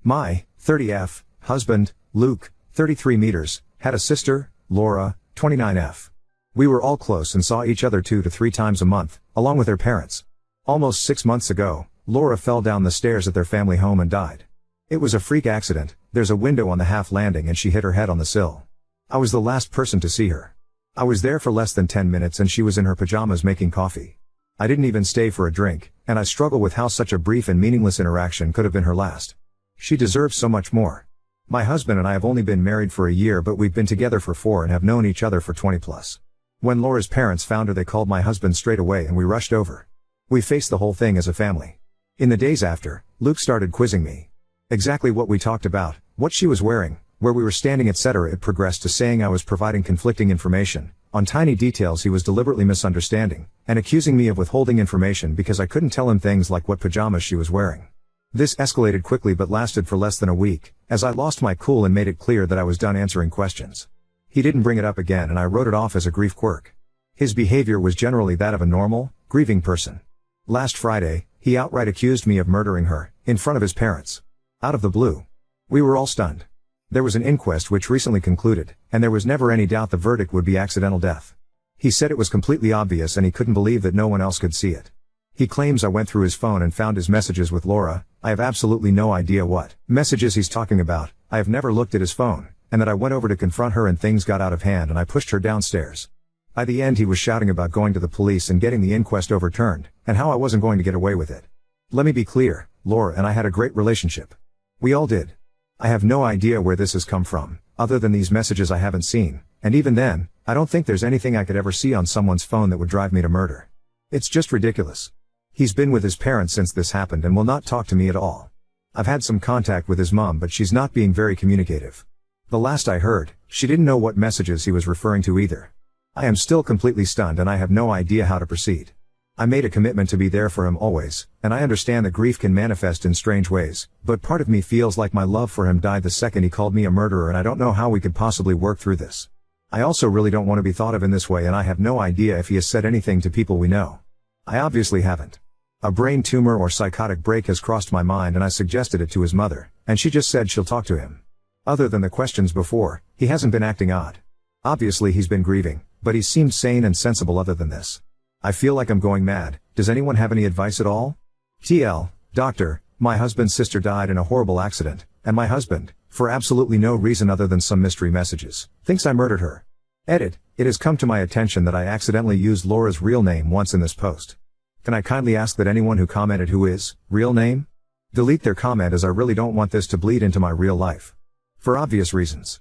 My 30F husband, Luke, 33 meters, had a sister, Laura, 29F. We were all close and saw each other 2 to 3 times a month, along with their parents. Almost 6 months ago, Laura fell down the stairs at their family home and died. It was a freak accident. There's a window on the half landing and she hit her head on the sill. I was the last person to see her. I was there for less than 10 minutes and she was in her pajamas making coffee. I didn't even stay for a drink, and I struggle with how such a brief and meaningless interaction could have been her last. She deserves so much more. My husband and I have only been married for a year, but we've been together for 4 and have known each other for 20 plus. When Laura's parents found her, they called my husband straight away and we rushed over. We faced the whole thing as a family. In the days after, Luke started quizzing me. Exactly what we talked about, what she was wearing, where we were standing, etc. It progressed to saying I was providing conflicting information. On tiny details he was deliberately misunderstanding, and accusing me of withholding information because I couldn't tell him things like what pajamas she was wearing. This escalated quickly but lasted for less than a week, as I lost my cool and made it clear that I was done answering questions. He didn't bring it up again and I wrote it off as a grief quirk. His behavior was generally that of a normal, grieving person. Last Friday, he outright accused me of murdering her, in front of his parents. Out of the blue. We were all stunned. There was an inquest which recently concluded, and there was never any doubt the verdict would be accidental death. He said it was completely obvious and he couldn't believe that no one else could see it. He claims I went through his phone and found his messages with Laura. I have absolutely no idea what messages he's talking about. I have never looked at his phone, and that I went over to confront her and things got out of hand and I pushed her downstairs. By the end he was shouting about going to the police and getting the inquest overturned, and how I wasn't going to get away with it. Let me be clear, Laura and I had a great relationship. We all did. I have no idea where this has come from, other than these messages I haven't seen, and even then, I don't think there's anything I could ever see on someone's phone that would drive me to murder. It's just ridiculous. He's been with his parents since this happened and will not talk to me at all. I've had some contact with his mom, but she's not being very communicative. The last I heard, she didn't know what messages he was referring to either. I am still completely stunned and I have no idea how to proceed. I made a commitment to be there for him always, and I understand that grief can manifest in strange ways, but part of me feels like my love for him died the second he called me a murderer, and I don't know how we could possibly work through this. I also really don't want to be thought of in this way, and I have no idea if he has said anything to people we know. I obviously haven't. A brain tumor or psychotic break has crossed my mind and I suggested it to his mother, and she just said she'll talk to him. Other than the questions before, he hasn't been acting odd. Obviously he's been grieving, but he seemed sane and sensible other than this. I feel like I'm going mad. Does anyone have any advice at all? TL, doctor, my husband's sister died in a horrible accident, and my husband, for absolutely no reason other than some mystery messages, thinks I murdered her. Edit, it has come to my attention that I accidentally used Laura's real name once in this post. Can I kindly ask that anyone who commented who is, real name? Delete their comment, as I really don't want this to bleed into my real life. For obvious reasons.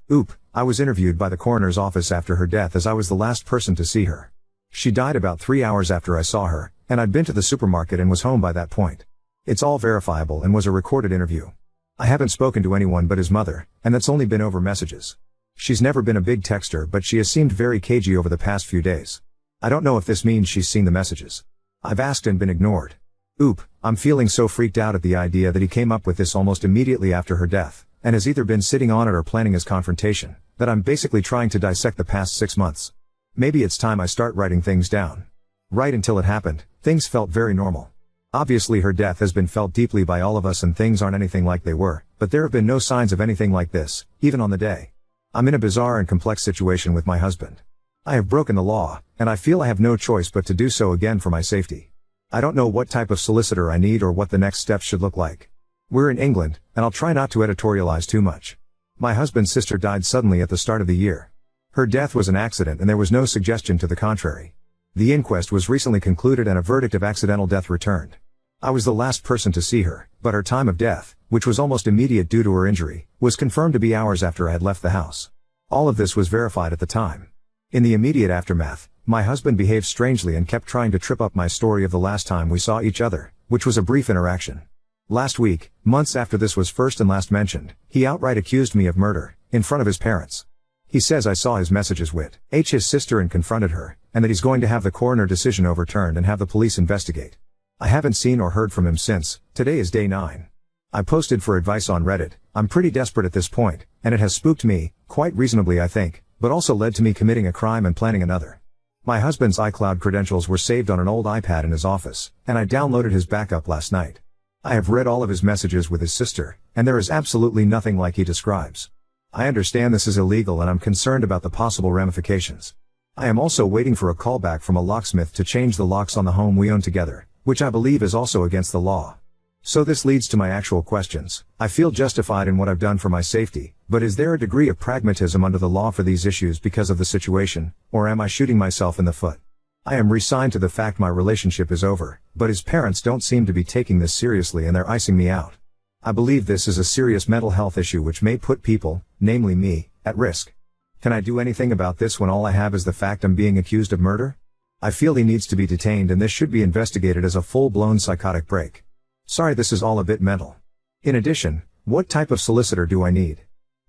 I was interviewed by the coroner's office after her death as I was the last person to see her. She died about 3 hours after I saw her, and I'd been to the supermarket and was home by that point. It's all verifiable and was a recorded interview. I haven't spoken to anyone but his mother, and that's only been over messages. She's never been a big texter, but she has seemed very cagey over the past few days. I don't know if this means she's seen the messages. I've asked and been ignored. I'm feeling so freaked out at the idea that he came up with this almost immediately after her death, and has either been sitting on it or planning his confrontation, that I'm basically trying to dissect the past 6 months. Maybe it's time I start writing things down. Right until it happened, things felt very normal. Obviously her death has been felt deeply by all of us and things aren't anything like they were, but there have been no signs of anything like this, even on the day. I'm in a bizarre and complex situation with my husband. I have broken the law, and I feel I have no choice but to do so again for my safety. I don't know what type of solicitor I need or what the next steps should look like. We're in England, and I'll try not to editorialize too much. My husband's sister died suddenly at the start of the year. Her death was an accident and there was no suggestion to the contrary. The inquest was recently concluded and a verdict of accidental death returned. I was the last person to see her, but her time of death, which was almost immediate due to her injury, was confirmed to be hours after I had left the house. All of this was verified at the time. In the immediate aftermath, my husband behaved strangely and kept trying to trip up my story of the last time we saw each other, which was a brief interaction. Last week, months after this was first and last mentioned, he outright accused me of murder, in front of his parents. He says I saw his messages with his sister and confronted her, and that he's going to have the coroner decision overturned and have the police investigate. I haven't seen or heard from him since. Today is day 9. I posted for advice on Reddit. I'm pretty desperate at this point, and it has spooked me, quite reasonably I think, but also led to me committing a crime and planning another. My husband's iCloud credentials were saved on an old iPad in his office, and I downloaded his backup last night. I have read all of his messages with his sister, and there is absolutely nothing like he describes. I understand this is illegal and I'm concerned about the possible ramifications. I am also waiting for a callback from a locksmith to change the locks on the home we own together, which I believe is also against the law. So this leads to my actual questions. I feel justified in what I've done for my safety, but is there a degree of pragmatism under the law for these issues because of the situation, or am I shooting myself in the foot? I am resigned to the fact my relationship is over, but his parents don't seem to be taking this seriously and they're icing me out. I believe this is a serious mental health issue which may put people, namely me, at risk. Can I do anything about this when all I have is the fact I'm being accused of murder? I feel he needs to be detained and this should be investigated as a full-blown psychotic break. Sorry, this is all a bit mental. In addition, what type of solicitor do I need?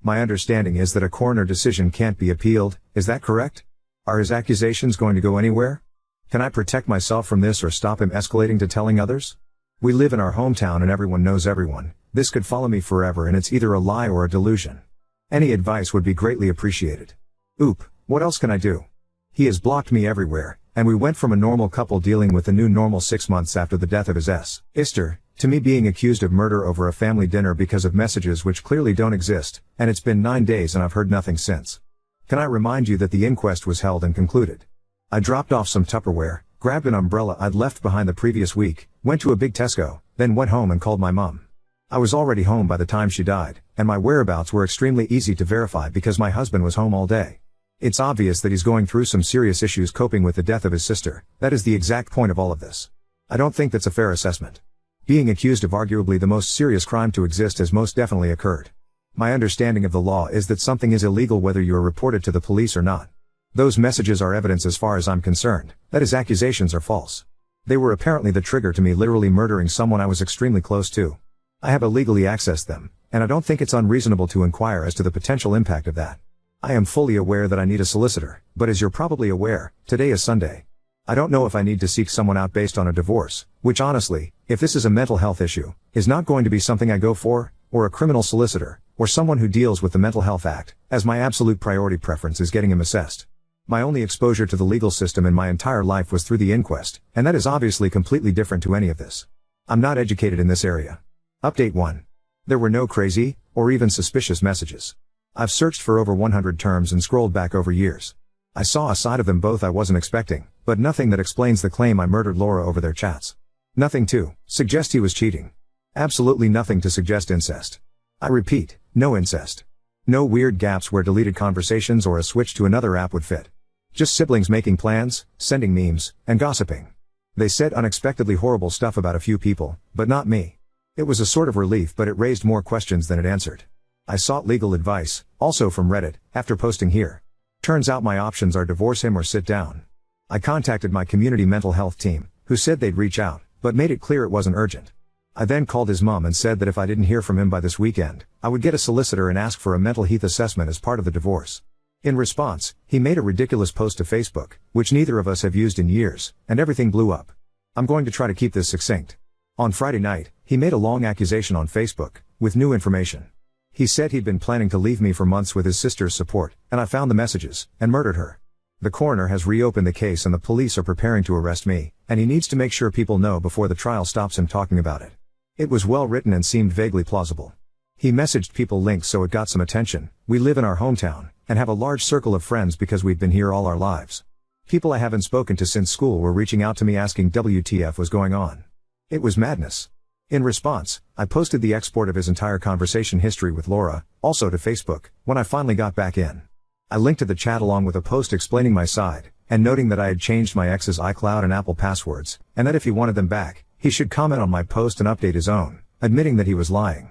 My understanding is that a coroner decision can't be appealed, is that correct? Are his accusations going to go anywhere? Can I protect myself from this or stop him escalating to telling others? We live in our hometown and everyone knows everyone. This could follow me forever and it's either a lie or a delusion. Any advice would be greatly appreciated. Oop, what else can I do? He has blocked me everywhere, and we went from a normal couple dealing with the new normal 6 months after the death of his sister, to me being accused of murder over a family dinner because of messages which clearly don't exist, and it's been 9 days and I've heard nothing since. Can I remind you that the inquest was held and concluded? I dropped off some Tupperware, grabbed an umbrella I'd left behind the previous week, went to a big Tesco, then went home and called my mum. I was already home by the time she died, and my whereabouts were extremely easy to verify because my husband was home all day. It's obvious that he's going through some serious issues coping with the death of his sister. That is the exact point of all of this. I don't think that's a fair assessment. Being accused of arguably the most serious crime to exist has most definitely occurred. My understanding of the law is that something is illegal whether you are reported to the police or not. Those messages are evidence as far as I'm concerned, that his accusations are false. They were apparently the trigger to me literally murdering someone I was extremely close to. I have illegally accessed them, and I don't think it's unreasonable to inquire as to the potential impact of that. I am fully aware that I need a solicitor, but as you're probably aware, today is Sunday. I don't know if I need to seek someone out based on a divorce, which honestly, if this is a mental health issue, is not going to be something I go for, or a criminal solicitor, or someone who deals with the Mental Health Act, as my absolute priority preference is getting him assessed. My only exposure to the legal system in my entire life was through the inquest, and that is obviously completely different to any of this. I'm not educated in this area. Update 1. There were no crazy, or even suspicious messages. I've searched for over 100 terms and scrolled back over years. I saw a side of them both I wasn't expecting, but nothing that explains the claim I murdered Laura over their chats. Nothing to suggest he was cheating. Absolutely nothing to suggest incest. I repeat, no incest. No weird gaps where deleted conversations or a switch to another app would fit. Just siblings making plans, sending memes, and gossiping. They said unexpectedly horrible stuff about a few people, but not me. It was a sort of relief, but it raised more questions than it answered. I sought legal advice, also from Reddit, after posting here. Turns out my options are divorce him or sit down. I contacted my community mental health team, who said they'd reach out, but made it clear it wasn't urgent. I then called his mom and said that if I didn't hear from him by this weekend, I would get a solicitor and ask for a mental health assessment as part of the divorce. In response, he made a ridiculous post to Facebook, which neither of us have used in years, and everything blew up. I'm going to try to keep this succinct. On Friday night, he made a long accusation on Facebook, with new information. He said he'd been planning to leave me for months with his sister's support, and I found the messages, and murdered her. The coroner has reopened the case and the police are preparing to arrest me, and he needs to make sure people know before the trial stops him talking about it. It was well written and seemed vaguely plausible. He messaged people links so it got some attention. We live in our hometown, and have a large circle of friends because we've been here all our lives. People I haven't spoken to since school were reaching out to me asking WTF was going on. It was madness. In response, I posted the export of his entire conversation history with Laura, also to Facebook, when I finally got back in. I linked to the chat along with a post explaining my side, and noting that I had changed my ex's iCloud and Apple passwords, and that if he wanted them back, he should comment on my post and update his own, admitting that he was lying.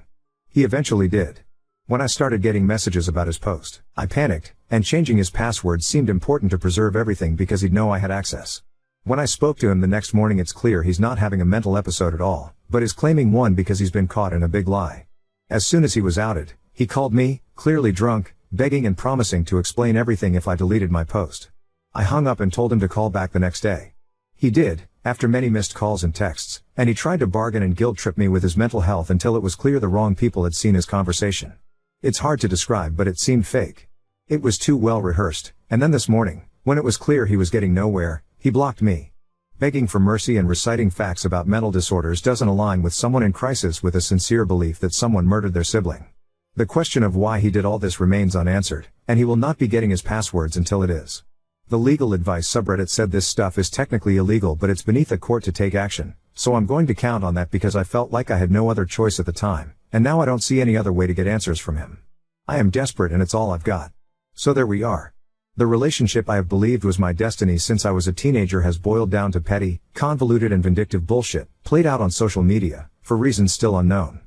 He eventually did. When I started getting messages about his post, I panicked, and changing his password seemed important to preserve everything because he'd know I had access. When I spoke to him the next morning, it's clear he's not having a mental episode at all, but is claiming one because he's been caught in a big lie. As soon as he was outed, he called me, clearly drunk, begging and promising to explain everything if I deleted my post. I hung up and told him to call back the next day. He did, after many missed calls and texts, and he tried to bargain and guilt-trip me with his mental health until it was clear the wrong people had seen his conversation. It's hard to describe, but it seemed fake. It was too well rehearsed, and then this morning, when it was clear he was getting nowhere, he blocked me. Begging for mercy and reciting facts about mental disorders doesn't align with someone in crisis with a sincere belief that someone murdered their sibling. The question of why he did all this remains unanswered, and he will not be getting his passwords until it is. The legal advice subreddit said this stuff is technically illegal, but it's beneath a court to take action, so I'm going to count on that because I felt like I had no other choice at the time, and now I don't see any other way to get answers from him. I am desperate and it's all I've got. So there we are. The relationship I have believed was my destiny since I was a teenager has boiled down to petty, convoluted and vindictive bullshit, played out on social media, for reasons still unknown.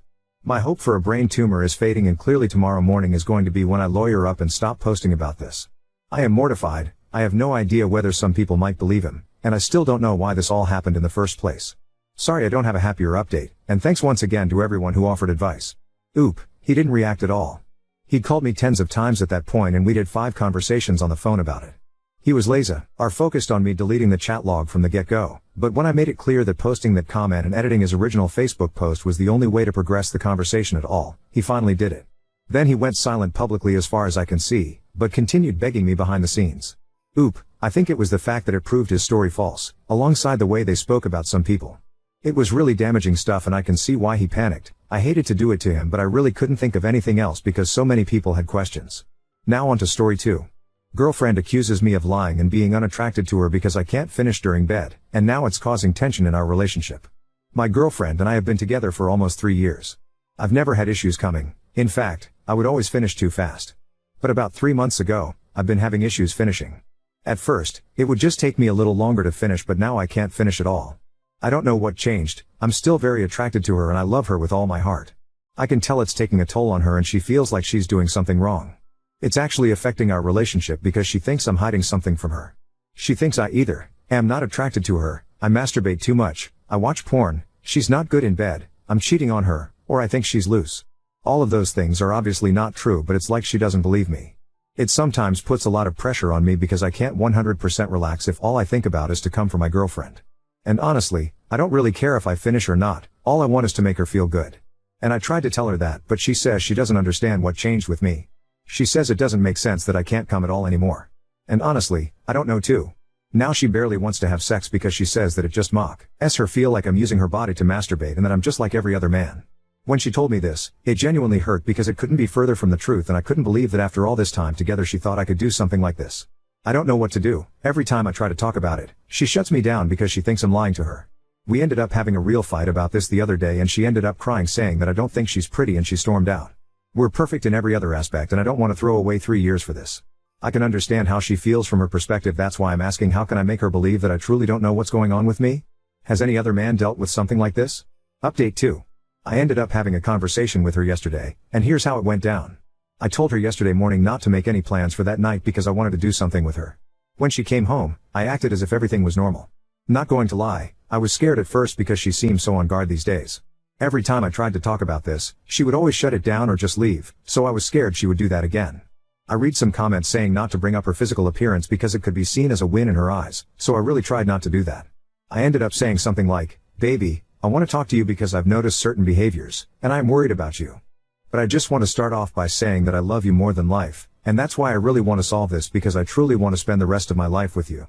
My hope for a brain tumor is fading, and clearly tomorrow morning is going to be when I lawyer up and stop posting about this. I am mortified. I have no idea whether some people might believe him, and I still don't know why this all happened in the first place. Sorry I don't have a happier update, and thanks once again to everyone who offered advice. Oop, he didn't react at all. He'd called me tens of times at that point and we did 5 conversations on the phone about it. He was lazy, or focused on me deleting the chat log from the get-go, but when I made it clear that posting that comment and editing his original Facebook post was the only way to progress the conversation at all, he finally did it. Then he went silent publicly as far as I can see, but continued begging me behind the scenes. Oop, I think it was the fact that it proved his story false, alongside the way they spoke about some people. It was really damaging stuff and I can see why he panicked. I hated to do it to him, but I really couldn't think of anything else because so many people had questions. Now on to story 2. Girlfriend accuses me of lying and being unattracted to her because I can't finish during bed, and now it's causing tension in our relationship. My girlfriend and I have been together for almost 3 years. I've never had issues coming. In fact, I would always finish too fast. But about 3 months ago, I've been having issues finishing. At first, it would just take me a little longer to finish, but now I can't finish at all. I don't know what changed. I'm still very attracted to her and I love her with all my heart. I can tell it's taking a toll on her and she feels like she's doing something wrong. It's actually affecting our relationship because she thinks I'm hiding something from her. She thinks I either am not attracted to her, I masturbate too much, I watch porn, she's not good in bed, I'm cheating on her, or I think she's loose. All of those things are obviously not true, but it's like she doesn't believe me. It sometimes puts a lot of pressure on me because I can't 100% relax if all I think about is to come for my girlfriend. And honestly, I don't really care if I finish or not, all I want is to make her feel good. And I tried to tell her that, but she says she doesn't understand what changed with me. She says it doesn't make sense that I can't come at all anymore. And honestly, I don't know too. Now she barely wants to have sex because she says that it just makes her feel like I'm using her body to masturbate and that I'm just like every other man. When she told me this, it genuinely hurt because it couldn't be further from the truth, and I couldn't believe that after all this time together she thought I could do something like this. I don't know what to do. Every time I try to talk about it, she shuts me down because she thinks I'm lying to her. We ended up having a real fight about this the other day and she ended up crying saying that I don't think she's pretty and she stormed out. We're perfect in every other aspect and I don't want to throw away 3 years for this. I can understand how she feels from her perspective. That's why I'm asking, how can I make her believe that I truly don't know what's going on with me? Has any other man dealt with something like this? Update 2. I ended up having a conversation with her yesterday, and here's how it went down. I told her yesterday morning not to make any plans for that night because I wanted to do something with her. When she came home, I acted as if everything was normal. Not going to lie, I was scared at first because she seems so on guard these days. Every time I tried to talk about this, she would always shut it down or just leave, so I was scared she would do that again. I read some comments saying not to bring up her physical appearance because it could be seen as a win in her eyes, so I really tried not to do that. I ended up saying something like, "Baby, I want to talk to you because I've noticed certain behaviors, and I'm worried about you. But I just want to start off by saying that I love you more than life, and that's why I really want to solve this because I truly want to spend the rest of my life with you.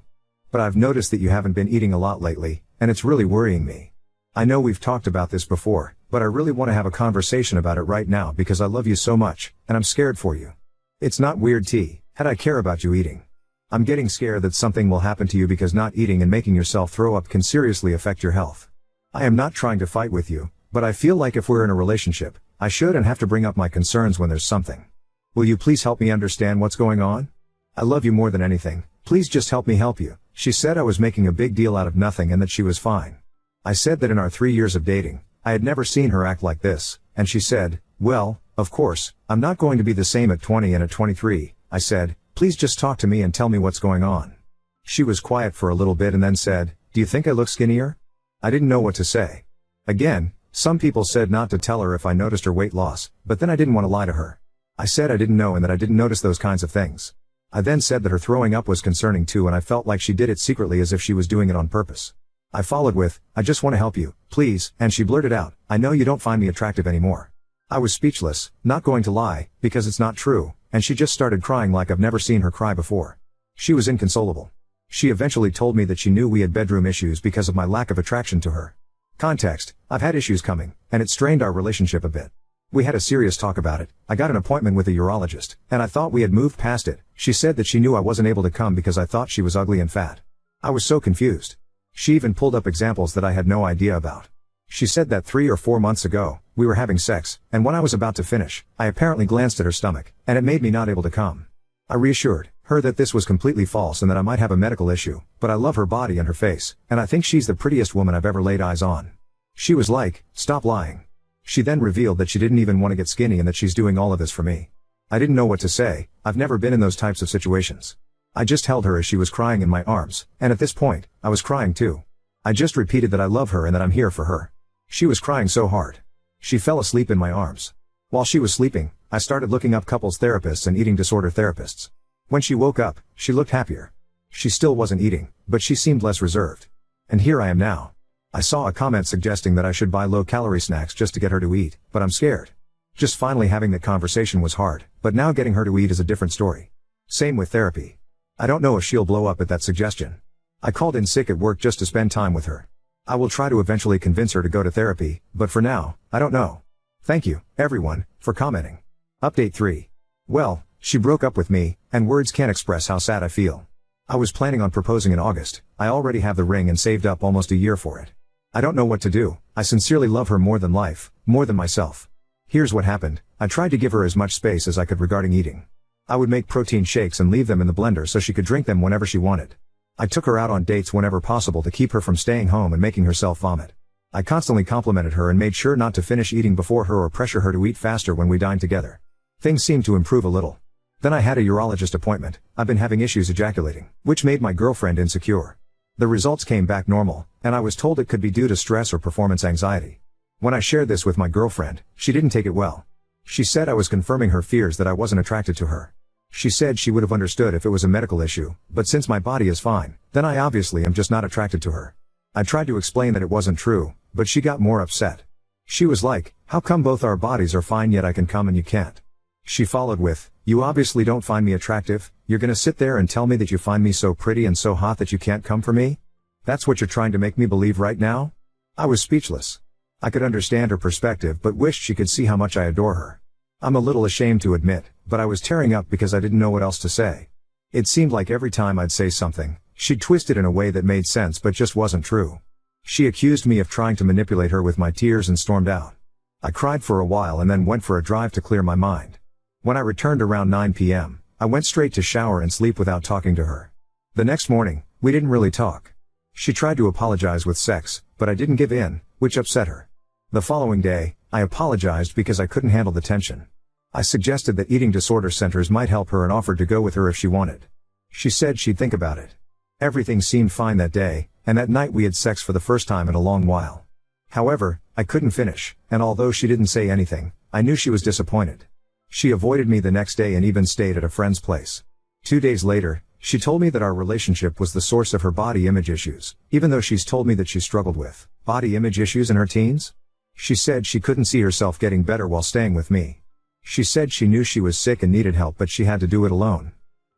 But I've noticed that you haven't been eating a lot lately, and it's really worrying me. I know we've talked about this before, but I really want to have a conversation about it right now because I love you so much, and I'm scared for you. It's not weird, T, had I care about you eating. I'm getting scared that something will happen to you because not eating and making yourself throw up can seriously affect your health. I am not trying to fight with you, but I feel like if we're in a relationship, I should and have to bring up my concerns when there's something. Will you please help me understand what's going on? I love you more than anything, please just help me help you." She said I was making a big deal out of nothing and that she was fine. I said that in our 3 years of dating, I had never seen her act like this, and she said, "Well, of course, I'm not going to be the same at 20 and at 23, I said, "Please just talk to me and tell me what's going on." She was quiet for a little bit and then said, "Do you think I look skinnier?" I didn't know what to say. Again, some people said not to tell her if I noticed her weight loss, but then I didn't want to lie to her. I said I didn't know and that I didn't notice those kinds of things. I then said that her throwing up was concerning too, and I felt like she did it secretly as if she was doing it on purpose. I followed with, "I just want to help you, please," and she blurted out, "I know you don't find me attractive anymore." I was speechless, not going to lie, because it's not true, and she just started crying like I've never seen her cry before. She was inconsolable. She eventually told me that she knew we had bedroom issues because of my lack of attraction to her. Context: I've had issues coming, and it strained our relationship a bit. We had a serious talk about it. I got an appointment with a urologist, and I thought we had moved past it. She said that she knew I wasn't able to come because I thought she was ugly and fat. I was so confused. She even pulled up examples that I had no idea about. She said that 3 or 4 months ago, we were having sex, and when I was about to finish, I apparently glanced at her stomach, and it made me not able to come. I reassured her that this was completely false and that I might have a medical issue, but I love her body and her face, and I think she's the prettiest woman I've ever laid eyes on. She was like, "Stop lying." She then revealed that she didn't even want to get skinny and that she's doing all of this for me. I didn't know what to say. I've never been in those types of situations. I just held her as she was crying in my arms, and at this point, I was crying too. I just repeated that I love her and that I'm here for her. She was crying so hard. She fell asleep in my arms. While she was sleeping, I started looking up couples therapists and eating disorder therapists. When she woke up, she looked happier. She still wasn't eating, but she seemed less reserved. And here I am now. I saw a comment suggesting that I should buy low-calorie snacks just to get her to eat, but I'm scared. Just finally having that conversation was hard, but now getting her to eat is a different story. Same with therapy. I don't know if she'll blow up at that suggestion. I called in sick at work just to spend time with her. I will try to eventually convince her to go to therapy, but for now, I don't know. Thank you, everyone, for commenting. Update 3. Well, she broke up with me, and words can't express how sad I feel. I was planning on proposing in August. I already have the ring and saved up almost a year for it. I don't know what to do. I sincerely love her more than life, more than myself. Here's what happened. I tried to give her as much space as I could regarding eating. I would make protein shakes and leave them in the blender so she could drink them whenever she wanted. I took her out on dates whenever possible to keep her from staying home and making herself vomit. I constantly complimented her and made sure not to finish eating before her or pressure her to eat faster when we dined together. Things seemed to improve a little. Then I had a urologist appointment. I've been having issues ejaculating, which made my girlfriend insecure. The results came back normal, and I was told it could be due to stress or performance anxiety. When I shared this with my girlfriend, she didn't take it well. She said I was confirming her fears that I wasn't attracted to her. She said she would have understood if it was a medical issue, but since my body is fine, then I obviously am just not attracted to her. I tried to explain that it wasn't true, but she got more upset. She was like, "How come both our bodies are fine yet I can come and you can't?" She followed with, "You obviously don't find me attractive. You're gonna sit there and tell me that you find me so pretty and so hot that you can't come for me? That's what you're trying to make me believe right now?" I was speechless. I could understand her perspective but wished she could see how much I adore her. I'm a little ashamed to admit, but I was tearing up because I didn't know what else to say. It seemed like every time I'd say something, she'd twist it in a way that made sense but just wasn't true. She accused me of trying to manipulate her with my tears and stormed out. I cried for a while and then went for a drive to clear my mind. When I returned around 9 p.m., I went straight to shower and sleep without talking to her. The next morning, we didn't really talk. She tried to apologize with sex, but I didn't give in, which upset her. The following day, I apologized because I couldn't handle the tension. I suggested that eating disorder centers might help her and offered to go with her if she wanted. She said she'd think about it. Everything seemed fine that day, and that night we had sex for the first time in a long while. However, I couldn't finish, and although she didn't say anything, I knew she was disappointed. She avoided me the next day and even stayed at a friend's place. 2 days later, she told me that our relationship was the source of her body image issues, even though she's told me that she struggled with body image issues in her teens. She said she couldn't see herself getting better while staying with me. She said she knew she was sick and needed help but she had to do it alone.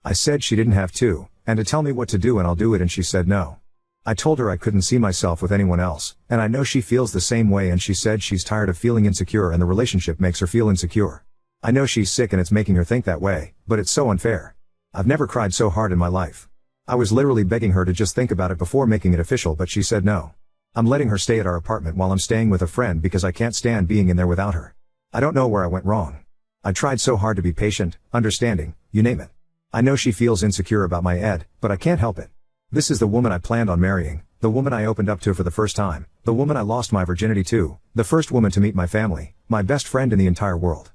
I said she didn't have to, and to tell me what to do and I'll do it, and she said no. I told her I couldn't see myself with anyone else, and I know she feels the same way, and she said she's tired of feeling insecure and the relationship makes her feel insecure. I know she's sick and it's making her think that way, but it's so unfair. I've never cried so hard in my life. I was literally begging her to just think about it before making it official, but she said no. I'm letting her stay at our apartment while I'm staying with a friend because I can't stand being in there without her. I don't know where I went wrong. I tried so hard to be patient, understanding, you name it. I know she feels insecure about my ed, but I can't help it. This is the woman I planned on marrying, the woman I opened up to for the first time, the woman I lost my virginity to, the first woman to meet my family, my best friend in the entire world.